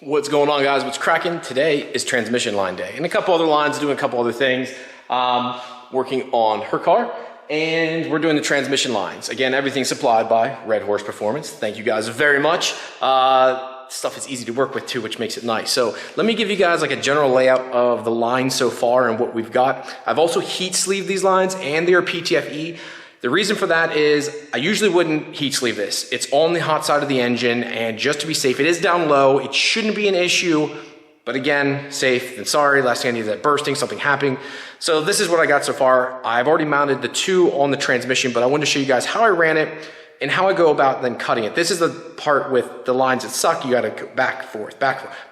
What's going on, guys? What's cracking? Today is transmission line day, and a couple other lines doing a couple other things. Working on her car, and we're doing the transmission lines. Again, everything supplied by RedHorse Performance. Thank you guys very much. Stuff is easy to work with too, which makes it nice. So let me give you guys like a general layout of the line so far and what we've got. I've also heat sleeved these lines, and they are PTFE. The reason for that is I usually wouldn't heat sleeve this. It's on the hot side of the engine, and just to be safe, it is down low. It shouldn't be an issue, but again, safe than sorry. Last thing I need is that bursting, something happening. So this is what I got so far. I've already mounted the two on the transmission, but I wanted to show you guys how I ran it and how I go about then cutting it. This is the part with the lines that suck. You gotta go back, forth,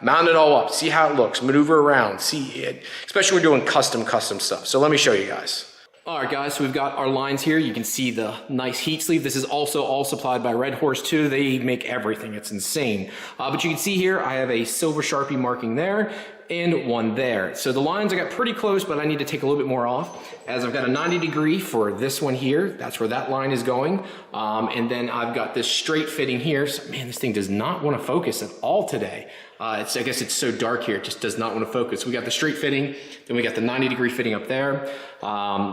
mount it all up, see how it looks, maneuver around, see it, especially when we're doing custom stuff. So let me show you guys. All right, guys, so we've got our lines here. You can see the nice heat sleeve. This is also all supplied by RedHorse too. They make everything, it's insane. But you can see here, I have a silver Sharpie marking there and one there. So the lines I got pretty close, but I need to take a little bit more off, as I've got a 90 degree for this one here. That's where that line is going. And then I've got this straight fitting here. So, man, this thing does not want to focus at all today. I guess it's so dark here, it just does not want to focus. We got the straight fitting, then we got the 90 degree fitting up there.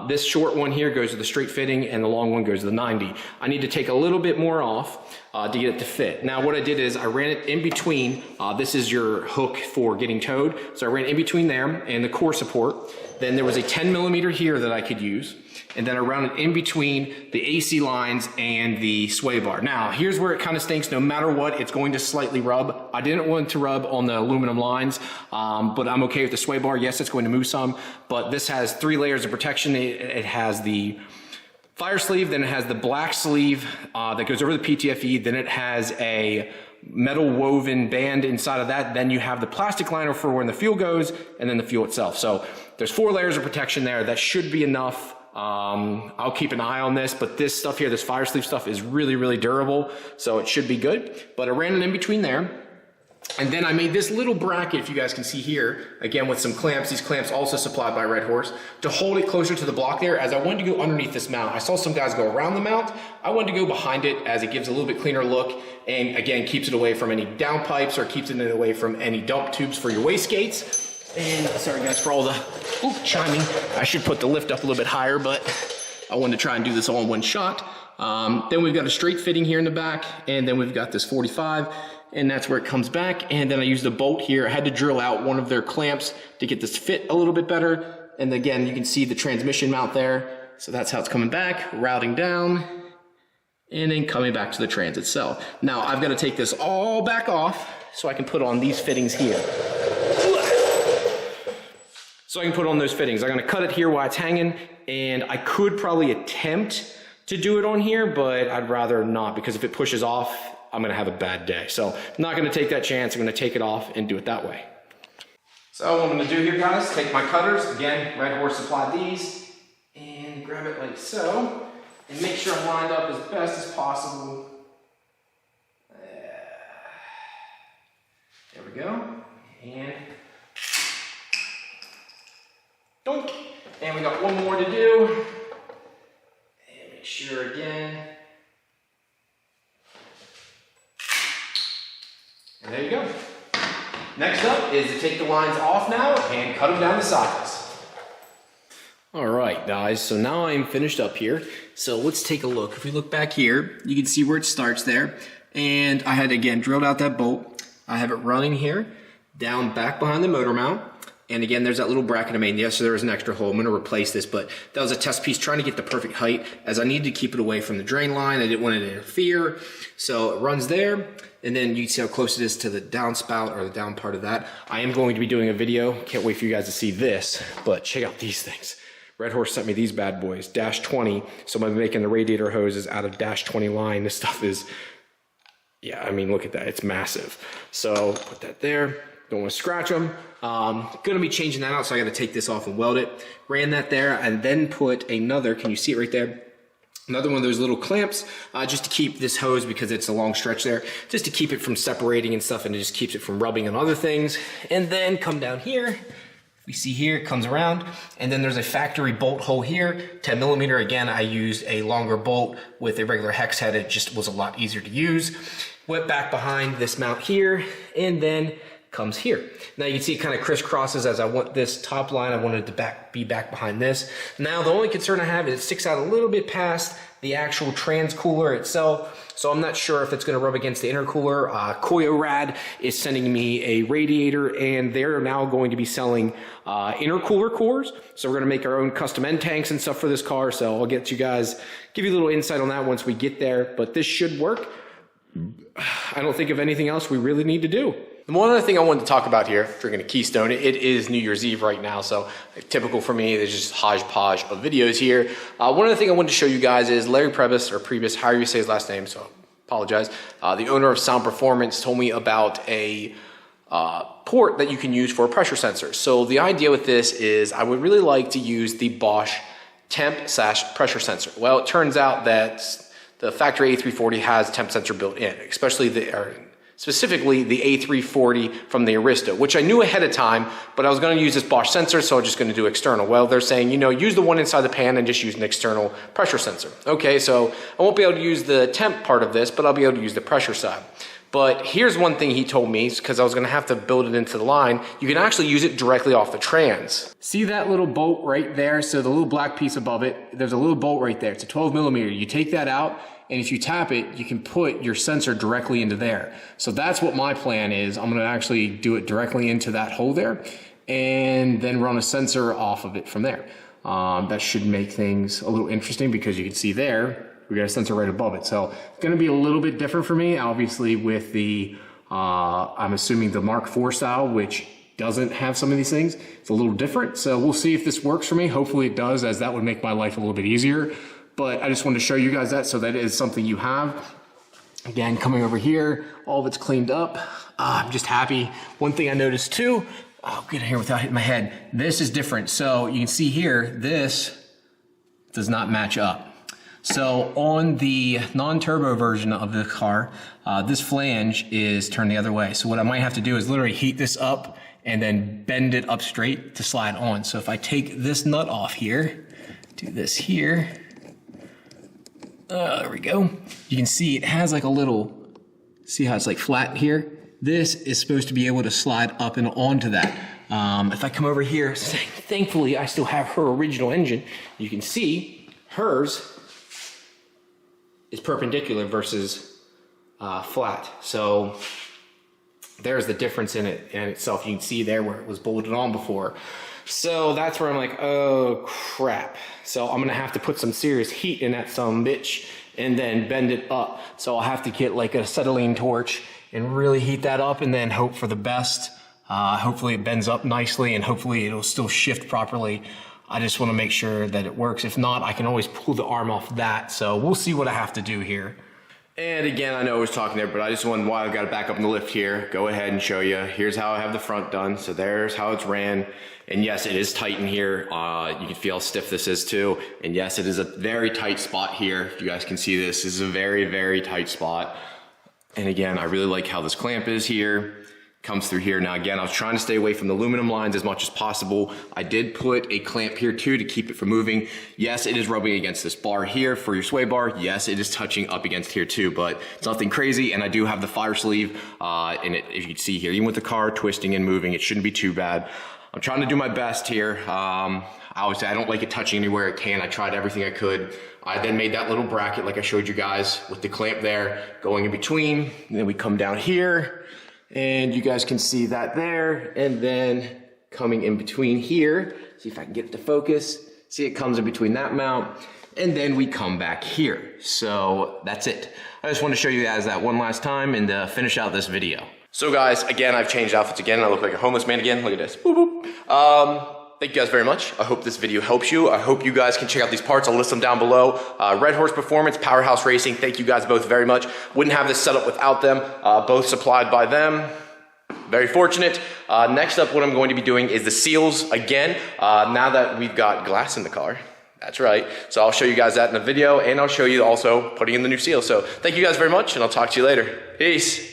This short one here goes to the straight fitting, and the long one goes to the 90. I need to take a little bit more off to get it to fit. Now what I did is I ran it in between, this is your hook for getting towed. So I ran in between there and the core support. Then there was a 10 millimeter here that I could use. And then I ran it in between the AC lines and the sway bar. Now, here's where it kind of stinks. No matter what, it's going to slightly rub. I didn't want it to rub on the aluminum lines, but I'm okay with the sway bar. Yes, it's going to move some, but this has 3 layers of protection. It has the fire sleeve, then it has the black sleeve that goes over the PTFE, then it has a metal woven band inside of that, then you have the plastic liner for when the fuel goes, and then the fuel itself. So there's 4 layers of protection there. That should be enough. I'll keep an eye on this, but this stuff here, this fire sleeve stuff, is really, really durable, so it should be good. But I ran it in between there. And then I made this little bracket, if you guys can see here, again with some clamps. These clamps also supplied by RedHorse, to hold it closer to the block there, as I wanted to go underneath this mount. I saw some guys go around the mount. I wanted to go behind it, as it gives a little bit cleaner look, and again, keeps it away from any downpipes, or keeps it away from any dump tubes for your wastegates. And sorry guys for all the chiming. I should put the lift up a little bit higher, but I wanted to try and do this all in one shot. Then we've got a straight fitting here in the back, and then we've got this 45, and that's where it comes back. And then I used a bolt here. I had to drill out one of their clamps to get this fit a little bit better. And again, you can see the transmission mount there. So that's how it's coming back, routing down, and then coming back to the trans itself. Now I've got to take this all back off so I can put on these fittings here. So I can put on those fittings. I'm gonna cut it here while it's hanging, and I could probably attempt to do it on here, but I'd rather not, because if it pushes off, I'm gonna have a bad day. So I'm not gonna take that chance. I'm gonna take it off and do it that way. So what I'm gonna do here, guys, take my cutters. Again, RedHorse supplied these, and grab it like so, and make sure I'm lined up as best as possible. There we go, and doink. And we got one more to do. And make sure again. And there you go. Next up is to take the lines off now and cut them down the sides. All right, guys, so now I'm finished up here. So let's take a look. If we look back here, you can see where it starts there. And I had, again, drilled out that bolt. I have it running here, down back behind the motor mount. And again, there's that little bracket I made. Yes, so there was an extra hole. I'm going to replace this, but that was a test piece trying to get the perfect height, as I needed to keep it away from the drain line. I didn't want it to interfere. So it runs there, and then you can see how close it is to the downspout, or the down part of that. I am going to be doing a video. Can't wait for you guys to see this, but check out these things. RedHorse sent me these bad boys, dash 20. So I'm making the radiator hoses out of dash 20 line. This stuff is, yeah, I mean, look at that. It's massive. So put that there. Don't want to scratch them. Gonna be changing that out, so I got to take this off and weld it. Ran that there, and then put another, can you see it right there? Another one of those little clamps, just to keep this hose, because it's a long stretch there, just to keep it from separating and stuff, and it just keeps it from rubbing on other things. And then come down here. We see here, it comes around, and then there's a factory bolt hole here, 10 millimeter. Again, I used a longer bolt with a regular hex head. It just was a lot easier to use. Went back behind this mount here, and then comes here. Now you can see it kind of crisscrosses as I want this top line. I wanted to be back behind this. Now the only concern I have is it sticks out a little bit past the actual trans cooler itself. So I'm not sure if it's going to rub against the intercooler. Koyorad is sending me a radiator, and they're now going to be selling intercooler cores. So we're going to make our own custom end tanks and stuff for this car. So I'll give you a little insight on that once we get there. But this should work. I don't think of anything else we really need to do. And one other thing I wanted to talk about here, drinking a Keystone, it is New Year's Eve right now, so typical for me, there's just hodgepodge of videos here. One other thing I wanted to show you guys is Larry Previs, however you say his last name, so apologize. The owner of Sound Performance told me about a port that you can use for a pressure sensor. So the idea with this is I would really like to use the Bosch temp/pressure sensor. Well, it turns out that the factory A340 has temp sensor built in, specifically the A340 from the Aristo, which I knew ahead of time, but I was going to use this Bosch sensor, so I'm just going to do external. Well, they're saying, use the one inside the pan and just use an external pressure sensor. Okay, so I won't be able to use the temp part of this, but I'll be able to use the pressure side. But here's one thing he told me, because I was going to have to build it into the line. You can actually use it directly off the trans. See that little bolt right there? So the little black piece above it, there's a little bolt right there. It's a 12 millimeter. You take that out, and if you tap it, you can put your sensor directly into there. So that's what my plan is. I'm going to actually do it directly into that hole there, and then run a sensor off of it from there. That should make things a little interesting, because you can see there, we got a sensor right above it. So it's going to be a little bit different for me, obviously, with the, I'm assuming the Mark IV style, which doesn't have some of these things. It's a little different. So we'll see if this works for me. Hopefully it does, as that would make my life a little bit easier. But I just wanted to show you guys that, so that is something you have. Again, coming over here, all of it's cleaned up. I'm just happy. One thing I noticed too, I'll get in here without hitting my head. This is different. So you can see here, this does not match up. So on the non-turbo version of the car, this flange is turned the other way. So what I might have to do is literally heat this up and then bend it up straight to slide on. So if I take this nut off here, do this here, there we go. You can see it has like a little, see how it's like flat here? This is supposed to be able to slide up and onto that. If I come over here, thankfully I still have her original engine. You can see hers is perpendicular versus flat. So there's the difference in it and itself. You can see there where it was bolted on before. So that's where I'm like, oh crap. So I'm gonna have to put some serious heat in that sumbitch and then bend it up. So I'll have to get like a acetylene torch and really heat that up and then hope for the best. Hopefully it bends up nicely and hopefully it'll still shift properly. I just wanna make sure that it works. If not, I can always pull the arm off that. So we'll see what I have to do here. And again, I know I was talking there, but I just wanted, while I've got it back up in the lift here, go ahead and show you. Here's how I have the front done. So there's how it's ran. And yes, it is tight in here. You can feel how stiff this is too. And yes, it is a very tight spot here. If you guys can see this is a very, very tight spot. And again, I really like how this clamp is here. Comes through here. Now again, I was trying to stay away from the aluminum lines as much as possible. I did put a clamp here too to keep it from moving. Yes, it is rubbing against this bar here for your sway bar. Yes, it is touching up against here too, but it's nothing crazy. And I do have the fire sleeve in it, if you can see here, even with the car twisting and moving, it shouldn't be too bad. I'm trying to do my best here. Obviously, I don't like it touching anywhere it can. I tried everything I could. I then made that little bracket like I showed you guys with the clamp there going in between. And then we come down here. And you guys can see that there, and then coming in between here, see if I can get it to focus. See, it comes in between that mount, and then we come back here. So that's it. I just want to show you guys that one last time and finish out this video. So guys, again, I've changed outfits again. I look like a homeless man again. Look at this. Boop, boop. Thank you guys very much. I hope this video helps you. I hope you guys can check out these parts. I'll list them down below. RedHorse Performance, Powerhouse Racing. Thank you guys both very much. Wouldn't have this set up without them. Both supplied by them. Very fortunate. Next up, what I'm going to be doing is the seals again. Now that we've got glass in the car. That's right. So I'll show you guys that in the video, and I'll show you also putting in the new seal. So thank you guys very much, and I'll talk to you later. Peace.